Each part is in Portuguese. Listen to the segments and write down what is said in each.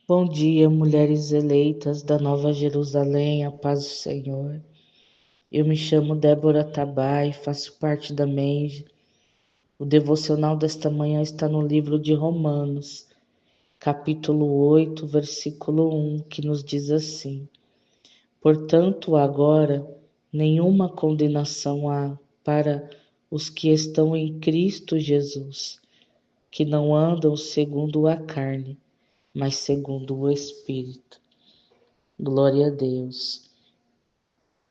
Bom dia, mulheres eleitas da Nova Jerusalém, a paz do Senhor. Eu me chamo Débora Tabai, faço parte da MENJ. O devocional desta manhã está no livro de Romanos, capítulo 8, versículo 1, que nos diz assim: Portanto, agora, nenhuma condenação há para os que estão em Cristo Jesus, que não andam segundo a carne, mas segundo o Espírito. Glória a Deus.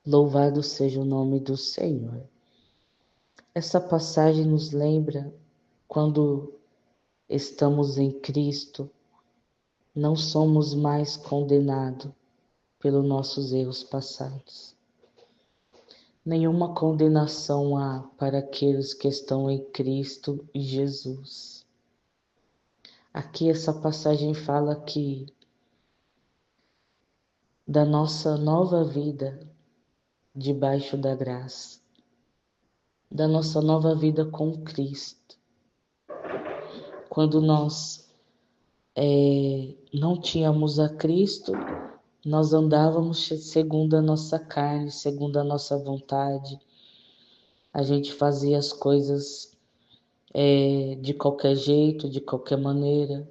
Louvado seja o nome do Senhor. Essa passagem nos lembra quando estamos em Cristo, não somos mais condenados pelos nossos erros passados. Nenhuma condenação há para aqueles que estão em Cristo Jesus. Aqui essa passagem fala que da nossa nova vida debaixo da graça, da nossa nova vida com Cristo. Quando nós não tínhamos a Cristo, nós andávamos segundo a nossa carne, segundo a nossa vontade. A gente fazia as coisas de qualquer jeito, de qualquer maneira.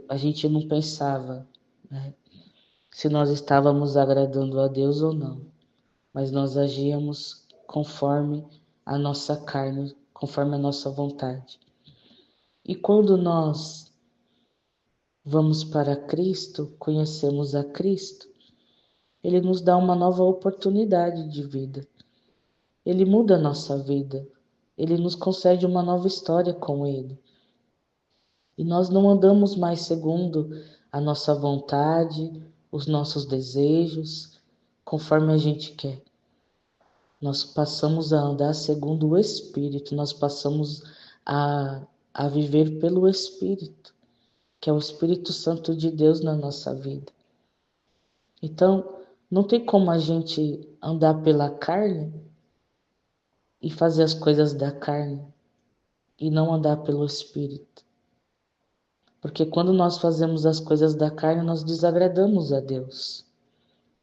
A gente não pensava, né, se nós estávamos agradando a Deus ou não, mas nós agíamos conforme a nossa carne, conforme a nossa vontade. E quando nós vamos para Cristo, conhecemos a Cristo, Ele nos dá uma nova oportunidade de vida. Ele muda a nossa vida. Ele nos concede uma nova história com Ele. E nós não andamos mais segundo a nossa vontade, os nossos desejos, conforme a gente quer. Nós passamos a andar segundo o Espírito, nós passamos a viver pelo Espírito, que é o Espírito Santo de Deus na nossa vida. Então, não tem como a gente andar pela carne e fazer as coisas da carne e não andar pelo Espírito. Porque quando nós fazemos as coisas da carne, nós desagradamos a Deus.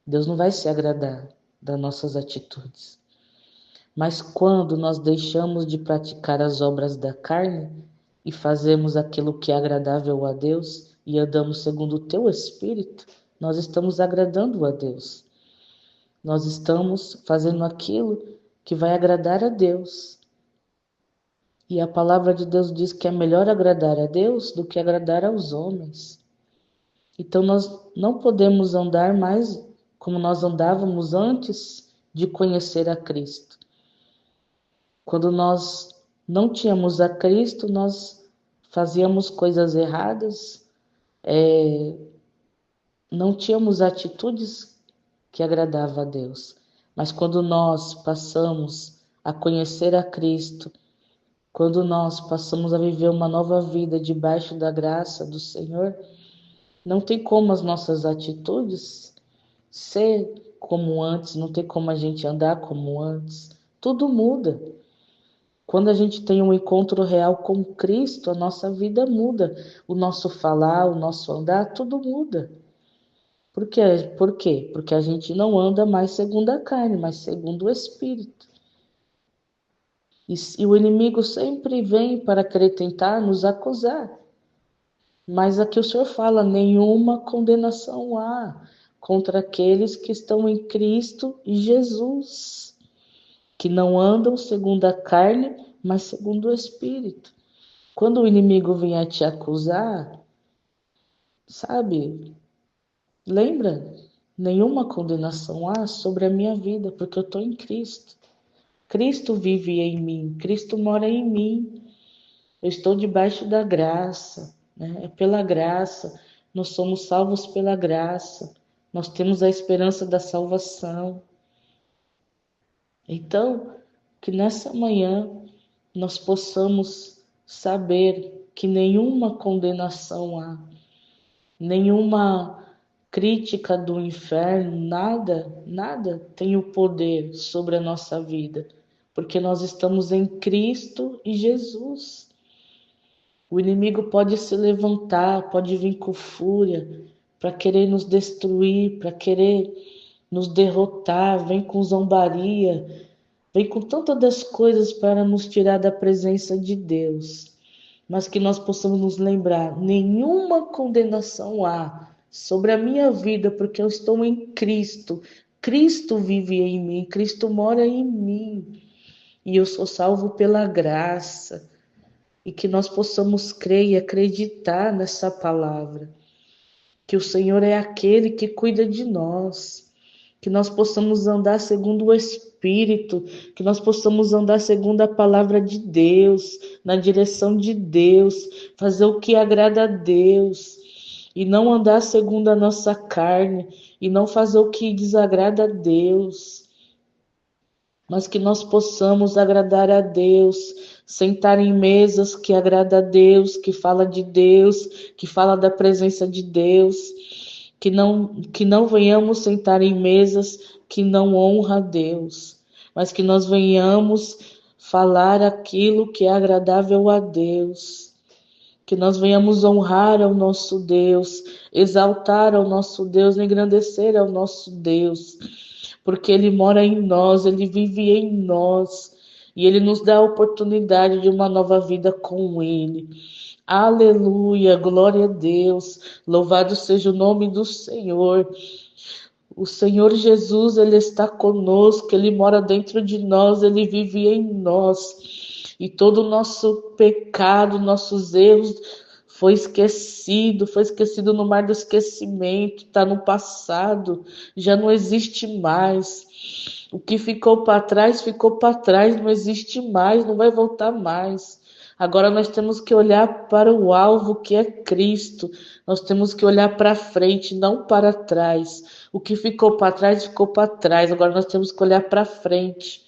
Deus não vai se agradar das nossas atitudes. Mas quando nós deixamos de praticar as obras da carne e fazemos aquilo que é agradável a Deus e andamos segundo o teu Espírito, nós estamos agradando a Deus. Nós estamos fazendo aquilo que vai agradar a Deus. E a palavra de Deus diz que é melhor agradar a Deus do que agradar aos homens. Então nós não podemos andar mais como nós andávamos antes de conhecer a Cristo. Quando nós não tínhamos a Cristo, nós fazíamos coisas erradas, não tínhamos atitudes que agradavam a Deus. Mas quando nós passamos a conhecer a Cristo, quando nós passamos a viver uma nova vida debaixo da graça do Senhor, não tem como as nossas atitudes ser como antes, não tem como a gente andar como antes. Tudo muda. Quando a gente tem um encontro real com Cristo, a nossa vida muda. O nosso falar, o nosso andar, tudo muda. Por quê? Por quê? Porque a gente não anda mais segundo a carne, mas segundo o Espírito. E o inimigo sempre vem para querer tentar nos acusar. Mas aqui o Senhor fala, nenhuma condenação há contra aqueles que estão em Cristo Jesus, que não andam segundo a carne, mas segundo o Espírito. Quando o inimigo vier te acusar, sabe, lembra, nenhuma condenação há sobre a minha vida, porque eu estou em Cristo. Cristo vive em mim, Cristo mora em mim. Eu estou debaixo da graça, né? É pela graça. Nós somos salvos pela graça. Nós temos a esperança da salvação. Então, que nessa manhã nós possamos saber que nenhuma condenação há, nenhuma crítica do inferno, nada tem o poder sobre a nossa vida, porque nós estamos em Cristo e Jesus. O inimigo pode se levantar, pode vir com fúria para querer nos destruir, para querer nos derrotar, vem com zombaria, vem com tantas das coisas para nos tirar da presença de Deus. Mas que nós possamos nos lembrar, nenhuma condenação há sobre a minha vida, porque eu estou em Cristo. Cristo vive em mim, Cristo mora em mim. E eu sou salvo pela graça. E que nós possamos crer e acreditar nessa palavra. Que o Senhor é aquele que cuida de nós. Que nós possamos andar segundo o Espírito. Que nós possamos andar segundo a palavra de Deus. Na direção de Deus. Fazer o que agrada a Deus. E não andar segundo a nossa carne. E não fazer o que desagrada a Deus. Mas que nós possamos agradar a Deus, sentar em mesas que agrada a Deus, que fala de Deus, que fala da presença de Deus, que não venhamos sentar em mesas que não honra a Deus, mas que nós venhamos falar aquilo que é agradável a Deus, que nós venhamos honrar ao nosso Deus, exaltar ao nosso Deus, engrandecer ao nosso Deus, porque Ele mora em nós, Ele vive em nós, e Ele nos dá a oportunidade de uma nova vida com Ele. Aleluia, glória a Deus, louvado seja o nome do Senhor. O Senhor Jesus, Ele está conosco, Ele mora dentro de nós, Ele vive em nós, e todo o nosso pecado, nossos erros, foi esquecido no mar do esquecimento, está no passado, já não existe mais. O que ficou para trás, não existe mais, não vai voltar mais. Agora nós temos que olhar para o alvo que é Cristo, nós temos que olhar para frente, não para trás. O que ficou para trás, agora nós temos que olhar para frente.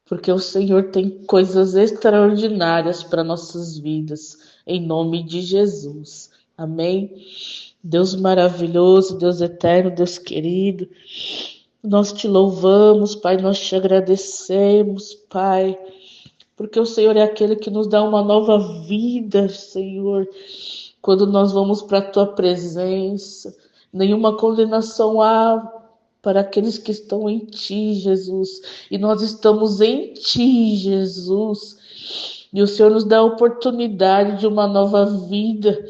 Porque o Senhor tem coisas extraordinárias para nossas vidas, em nome de Jesus. Amém? Deus maravilhoso, Deus eterno, Deus querido, nós te louvamos, Pai, nós te agradecemos, Pai, porque o Senhor é aquele que nos dá uma nova vida, Senhor, quando nós vamos para a Tua presença. Nenhuma condenação há para aqueles que estão em Ti, Jesus. E nós estamos em Ti, Jesus. E o Senhor nos dá a oportunidade de uma nova vida.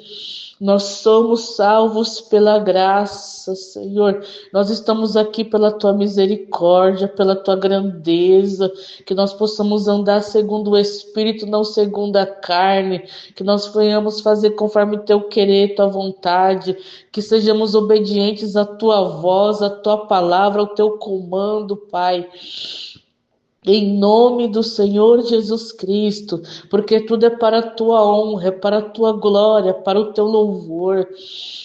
Nós somos salvos pela graça, Senhor. Nós estamos aqui pela Tua misericórdia, pela Tua grandeza, que nós possamos andar segundo o Espírito, não segundo a carne, que nós venhamos fazer conforme Teu querer, Tua vontade, que sejamos obedientes à Tua voz, à Tua palavra, ao Teu comando, Pai. Em nome do Senhor Jesus Cristo, porque tudo é para a tua honra, é para a tua glória, para o teu louvor.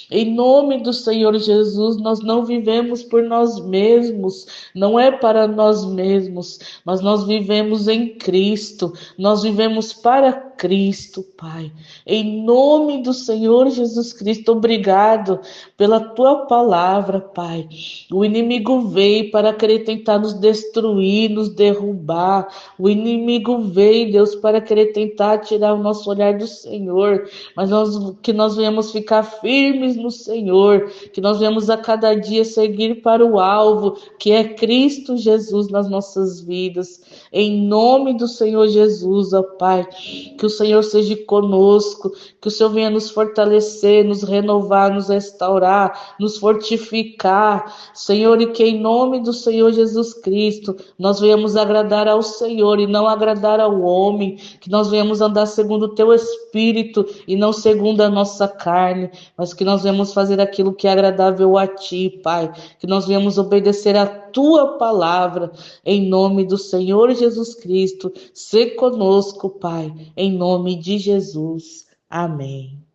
Em nome do Senhor Jesus, nós não vivemos por nós mesmos, não é para nós mesmos, mas nós vivemos em Cristo, nós vivemos para Cristo, Pai. Em nome do Senhor Jesus Cristo, obrigado pela tua palavra, Pai. O inimigo veio para querer tentar nos destruir, nos derrubar. O inimigo veio, Deus, para querer tentar tirar o nosso olhar do Senhor, mas que nós venhamos ficar firmes no Senhor, que nós venhamos a cada dia seguir para o alvo, que é Cristo Jesus nas nossas vidas. Em nome do Senhor Jesus, ó Pai, que o Senhor seja conosco, que o Senhor venha nos fortalecer, nos renovar, nos restaurar, nos fortificar, Senhor, e que em nome do Senhor Jesus Cristo, nós venhamos agradar ao Senhor e não agradar ao homem, que nós venhamos andar segundo o Teu Espírito e não segundo a nossa carne, mas que nós venhamos fazer aquilo que é agradável a Ti, Pai, que nós venhamos obedecer a Tua palavra, em nome do Senhor Jesus Cristo, se conosco, Pai, em nome de Jesus. Amém.